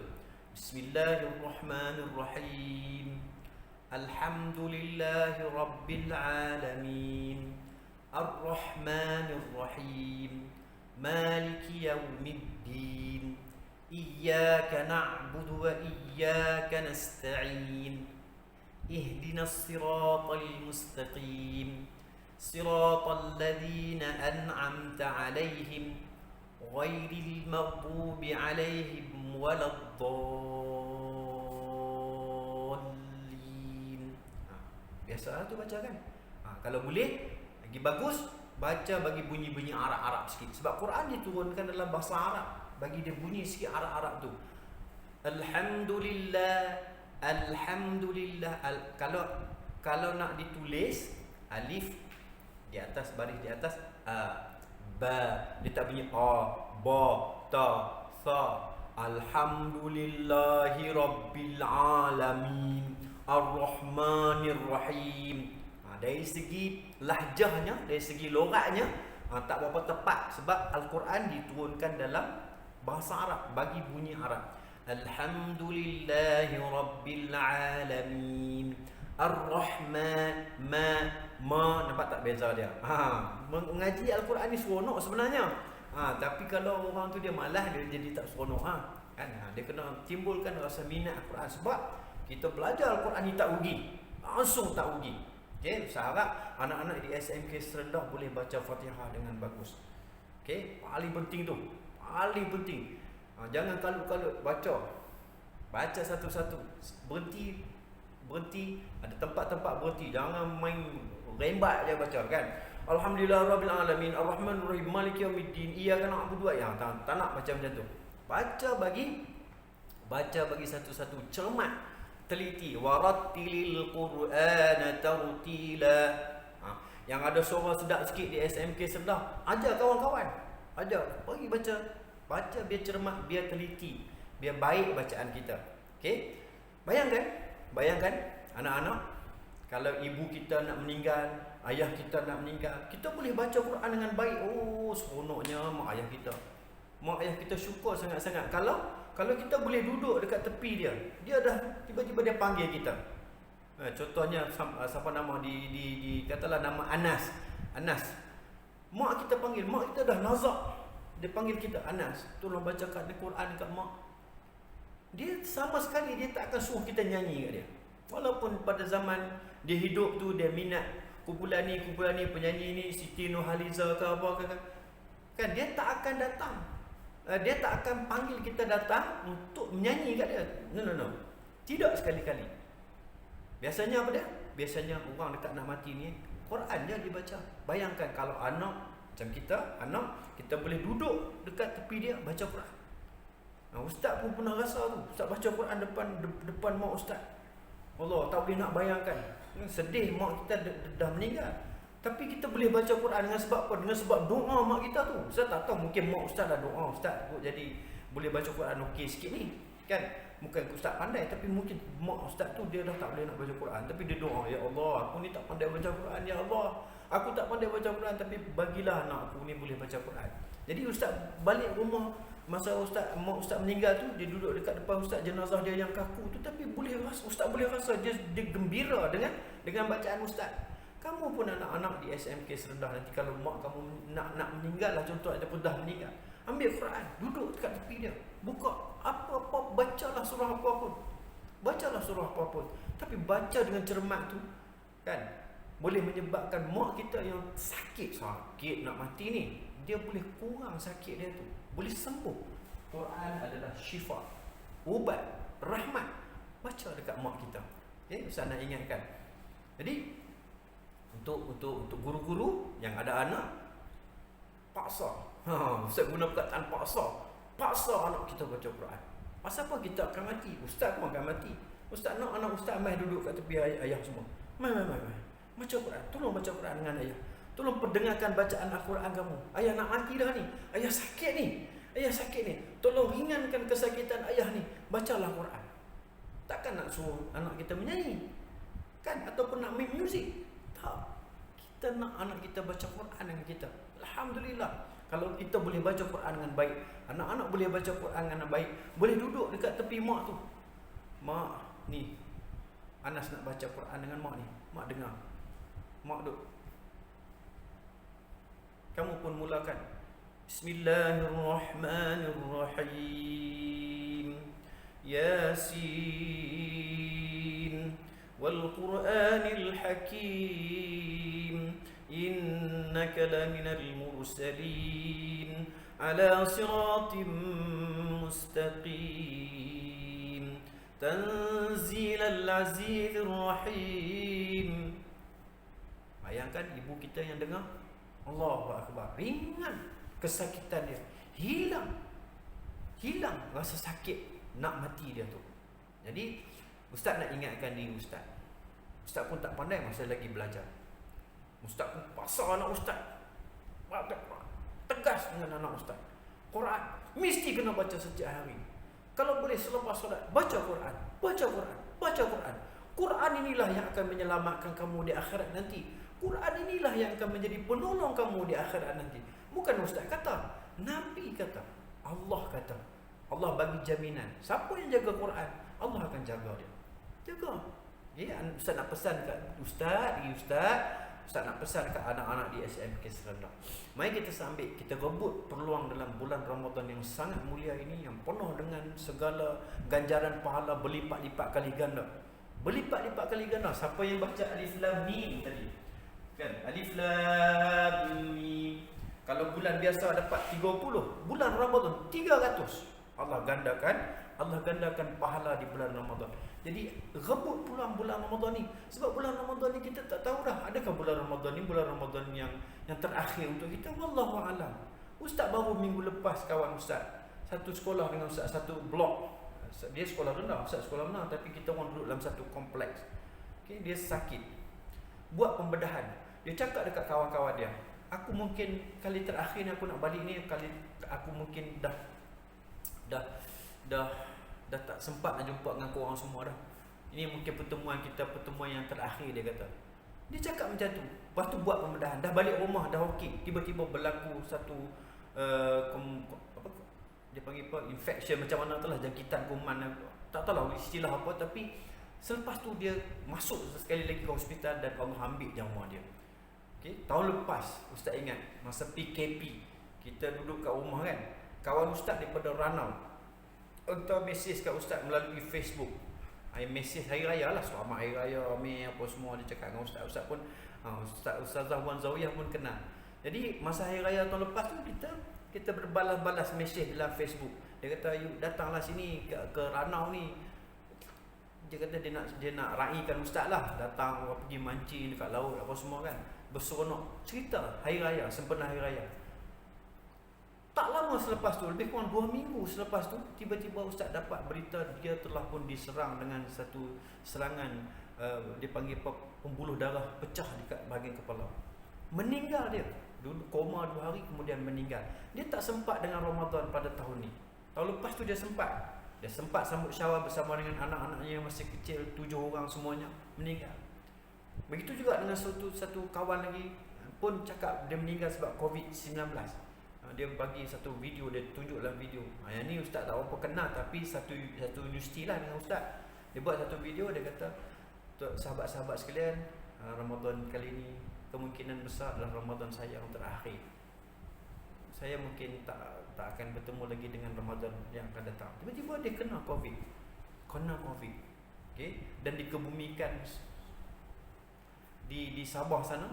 Bismillahirrahmanirrahim. Alhamdulillahi Rabbil Alamin. Ar-Rahmanir-Rahim. Maliki Yawmiddin. Iyyaka na'budu wa iyyaka nasta'in. Ihdinas siratal mustaqim. Siratal ladzina an'amta 'alaihim ghairil maghdubi 'alaihim waladdallin. Biasa tu baca kan. Kalau boleh lagi bagus, baca bagi bunyi-bunyi Arab-Arab sikit. Sebab Quran diturunkan dalam bahasa Arab. Bagi dia bunyi sikit Arab-Arab tu. Alhamdulillah. Kalau nak ditulis alif di atas, baris di atas, ba, dia tak bunyi a, ba, ta, sa. Alhamdulillahi Rabbil Alamin. Ar-Rahmanir-Rahim. Dari segi lahjahnya, dari segi logatnya, tak berapa tepat. Sebab Al-Quran diturunkan dalam bahasa Arab, bagi bunyi Arab. Alhamdulillahi Rabbil Alamin. Ar-Rahman, ma, nampak tak beza dia? Mengaji Al-Quran ni seronok sebenarnya. Tapi kalau orang tu dia malas, dia jadi tak seronok. Kan? Dia kena timbulkan rasa minat Al-Quran. Sebab kita belajar Al-Quran ni tak rugi. Langsung tak rugi. Okay, saya harap anak-anak di SMK Serendah boleh baca Fatihah dengan bagus. Okay, paling penting tu. Paling penting. Jangan kalut-kalut baca. Baca satu-satu. Berhenti. Ada tempat-tempat berhenti. Jangan main rembat je baca kan. Alhamdulillah Rabbil Alamin. Ar-Rahmanir-Rahim. Maliki Yawmiddin. Iyyaka na'budu wa iyyaka nasta'in. Tak nak baca macam tu. Baca bagi satu-satu. Cermat. Teliti. Warattilil Qur'ana tartila. Yang ada suara sedap sikit di SMK Serendah, ajar kawan-kawan. Ajar. Pergi baca. Baca biar cermat, biar teliti, biar baik bacaan kita. Okey? Bayangkan anak-anak, kalau ibu kita nak meninggal, ayah kita nak meninggal, kita boleh baca Quran dengan baik. Oh, seronoknya mak ayah kita. Mak ayah kita syukur sangat-sangat. Kalau kita boleh duduk dekat tepi dia dah tiba-tiba dia panggil kita. Contohnya siapa nama di katalah nama Anas. Mak kita panggil, mak kita dah nazak. Dia panggil kita, Anas, tolong bacakan Al-Quran dekat mak. Dia sama sekali dia tak akan suruh kita nyanyi kat dia. Walaupun pada zaman dia hidup tu dia minat kumpulan ni penyanyi ni Siti Nurhaliza ke apa ke kan, dia tak akan datang. Dia tak akan panggil kita datang untuk menyanyi kat dia. No. Tidak sekali-kali. Biasanya apa dia? Biasanya orang dekat nak mati ni Quran je dibaca. Bayangkan kalau anak macam kita boleh duduk dekat tepi dia baca Quran. Ustaz pun pernah rasa tu. Ustaz baca Quran depan mak ustaz. Allah, tak boleh nak bayangkan. Sedih mak kita dah meninggal. Tapi kita boleh baca Quran dengan sebab apa? Dengan sebab doa mak kita tu. Saya tak tahu, mungkin mak ustaz dah doa ustaz jadi boleh baca Quran okey sikit ni. Kan? Bukan ustaz pandai, tapi mungkin mak ustaz tu dia dah tak boleh nak baca Quran, tapi dia doa, ya Allah, aku ni tak pandai baca Quran, ya Allah, aku tak pandai baca Quran, tapi bagilah anak aku ni boleh baca Quran. Jadi ustaz balik rumah masa mak ustaz meninggal tu, dia duduk dekat depan ustaz, jenazah dia yang kaku tu, tapi ustaz boleh rasa dia gembira dengan bacaan ustaz. Kamu pun anak-anak di SMK Serendah, nanti kalau mak kamu nak meninggal lah, contoh ada pun dah meninggal, ambil Quran, duduk dekat tepi dia, buka apa-apa, bacalah surah apa pun, tapi baca dengan cermat tu kan. boleh menyebabkan mak kita yang sakit nak mati ni, dia boleh kurang sakit dia tu, boleh sembuh. Quran adalah syifa, ubat, rahmat. Baca dekat mak kita. Ustaz nak ingatkan. Jadi untuk guru-guru yang ada anak, paksa. Ustaz guna perkataan paksa anak kita baca Quran. Pasal apa kita akan mati? Ustaz pun akan mati. Ustaz nak anak ustaz mai duduk kat tepi ayah semua. Mai. Baca Quran. Tolong baca Quran dengan ayah. Tolong perdengarkan bacaan Al-Quran kamu. Ayah nak mati dah ni. Ayah sakit ni. Tolong ringankan kesakitan ayah ni. Bacalah Quran. Takkan nak suruh anak kita menyanyi, kan? Ataupun nak main muzik. Tak. Kita nak anak kita baca Quran dengan kita. Alhamdulillah. Kalau kita boleh baca Quran dengan baik, anak-anak boleh baca Quran dengan baik, boleh duduk dekat tepi mak tu. Mak, ni Anas nak baca Quran dengan mak ni. Mak dengar. Mak duduk. Kamu pun mulakan. Bismillahirrahmanirrahim. Yasin wal Qur'anil Hakim. Innaka laminal mursalin ala siratim mustaqim. Tanzilal azizir rahim. Bayangkan ibu kita yang dengar, Allahu Akbar, ringan kesakitan dia, hilang rasa sakit nak mati dia tu. Jadi ustaz nak ingatkan diri ustaz pun tak pandai masa lagi belajar. Ustaz pun paksa anak ustaz, tegas dengan anak ustaz. Quran mesti kena baca setiap hari. Kalau boleh selepas solat, baca Quran. Quran inilah yang akan menyelamatkan kamu di akhirat nanti. Quran inilah yang akan menjadi penolong kamu di akhirat nanti. Bukan ustaz kata, Nabi kata, Allah kata. Allah bagi jaminan. Siapa yang jaga Quran, Allah akan jaga dia. Jaga. Ustaz nak pesan kat ustaz nak pesan kat anak-anak di SMK Seranda. Mari kita rebut peluang dalam bulan Ramadan yang sangat mulia ini, yang penuh dengan segala ganjaran pahala berlipat-lipat kali ganda. Siapa yang baca Alif Lam Mim tadi? Kan? Alif Lam Mim. Kalau bulan biasa dapat 30, bulan Ramadan 300. Allah gandakan pahala di bulan Ramadan. Jadi rebut peluang bulan Ramadan ni. Sebab bulan Ramadan ni kita tak tahu dah, adakah bulan Ramadan ni bulan Ramadan yang terakhir untuk kita. Wallahu alam. Ustaz baru minggu lepas, kawan ustaz satu sekolah dengan ustaz satu blok. Dia sekolah rendah, ustaz sekolah menengah, tapi kita orang duduk dalam satu kompleks. Okay, dia sakit. Buat pembedahan. Dia cakap dekat kawan-kawan dia, aku mungkin kali terakhir ni aku nak balik ni, aku mungkin dah tak sempat nak jumpa dengan korang semua dah. Ini mungkin pertemuan yang terakhir, dia kata. Dia cakap macam tu. Lepas tu buat pembedahan, dah balik rumah, dah okey. Tiba-tiba berlaku satu dia panggil apa, infection macam mana tu lah, jangkitan kuman, tak tahu lah istilah apa, tapi selepas tu dia masuk sekali lagi ke hospital dan Allah ambil nyawa dia. Okay? Tahun lepas ustaz ingat masa PKP, kita duduk kat rumah kan, kawan ustaz daripada Ranau entah mesej kat ustaz melalui Facebook. Mesej hari raya lah, selamat hari raya, apa semua dia cakap dengan ustaz. Ustaz pun Ustazah Wan Zawiyah pun kenal. Jadi masa hari raya tahun lepas tu kita berbalas-balas mesej dalam Facebook. Dia kata, "You datanglah sini ke Ranau ni." Dia kata dia nak raikan ustaz lah, datang pergi mancing dekat laut apa semua kan. Berseronok, cerita hari raya, sempena hari raya. Tak lama selepas tu, lebih kurang 2 minggu selepas tu, tiba-tiba ustaz dapat berita dia telah pun diserang dengan satu serangan, dia panggil pembuluh darah pecah dekat bahagian kepala. Meninggal dia. Dulu koma 2 hari kemudian meninggal. Dia tak sempat dengan Ramadan pada tahun ni. Tahun lepas tu dia sempat sambut Syawal bersama dengan anak-anaknya yang masih kecil, 7 orang semuanya meninggal. Begitu juga dengan satu kawan lagi pun cakap dia meninggal sebab COVID-19. Dia bagi satu video, dia tunjuk dalam video. Yang ni ustaz tak apa kenal, tapi satu universiti lah dengan ustaz. Dia buat satu video, dia kata, sahabat-sahabat sekalian, Ramadan kali ni kemungkinan besar adalah Ramadan saya yang terakhir. Saya mungkin tak akan bertemu lagi dengan Ramadan yang akan datang. Tiba-tiba dia kena COVID. Okay? Dan dikebumikan di di Sabah sana,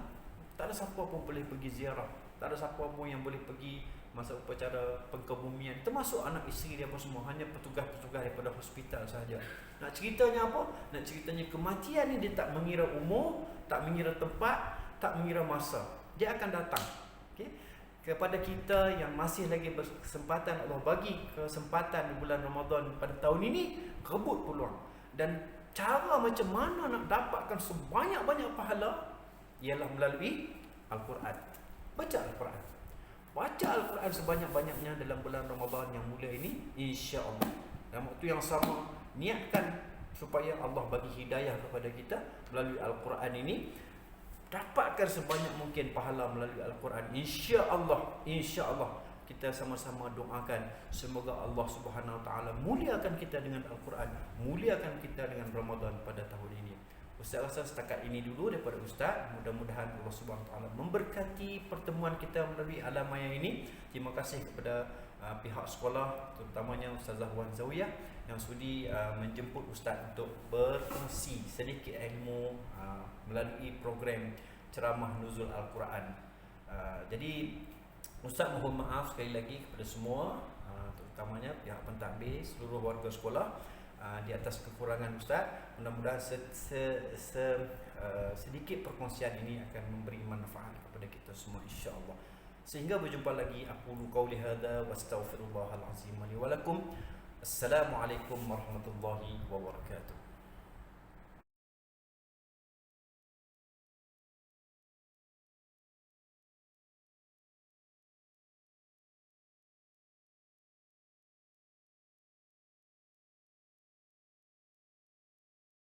tak ada siapa pun boleh pergi ziarah, tak ada siapa pun yang boleh pergi masa upacara pengkebumian, termasuk anak isteri dia apa semua, hanya petugas-petugas daripada hospital sahaja. Nak ceritanya apa? Nak ceritanya kematian ni dia tak mengira umur, tak mengira tempat, tak mengira masa. Dia akan datang. Okey. Kepada kita yang masih lagi berkesempatan, Allah bagi kesempatan di bulan Ramadan pada tahun ini, rebut peluang. Dan cara macam mana nak dapatkan sebanyak-banyak pahala ialah melalui Al-Quran. Baca Al-Quran. Baca Al-Quran sebanyak-banyaknya dalam bulan Ramadan yang mulia ini, insya-Allah. Dan waktu yang sama, niatkan supaya Allah bagi hidayah kepada kita melalui Al-Quran ini. Dapatkan sebanyak mungkin pahala melalui Al-Quran. Insya-Allah, insya-Allah. Kita sama-sama doakan semoga Allah Subhanahu Wa Taala muliakan kita dengan Al-Quran, muliakan kita dengan Ramadan pada tahun ini. Ustaz rasa setakat ini dulu daripada Ustaz. Mudah-mudahan Allah Subhanahu Wa Taala memberkati pertemuan kita melalui Alam Maya ini. Terima kasih kepada pihak sekolah, terutamanya Ustazah Wan Zawiyah yang sudi menjemput Ustaz untuk berkongsi sedikit ilmu melalui program ceramah Nuzul Al-Quran. Jadi Ustaz mohon maaf sekali lagi kepada semua, terutamanya pihak pentadbir, seluruh warga sekolah, di atas kekurangan Ustaz. Mudah-mudahan sedikit perkongsian ini akan memberi manfaat kepada kita semua, insya-Allah. Sehingga berjumpa lagi. Aku qauli hadza wa astaghfirullahal azim li wa lakum. Assalamualaikum warahmatullahi wabarakatuh.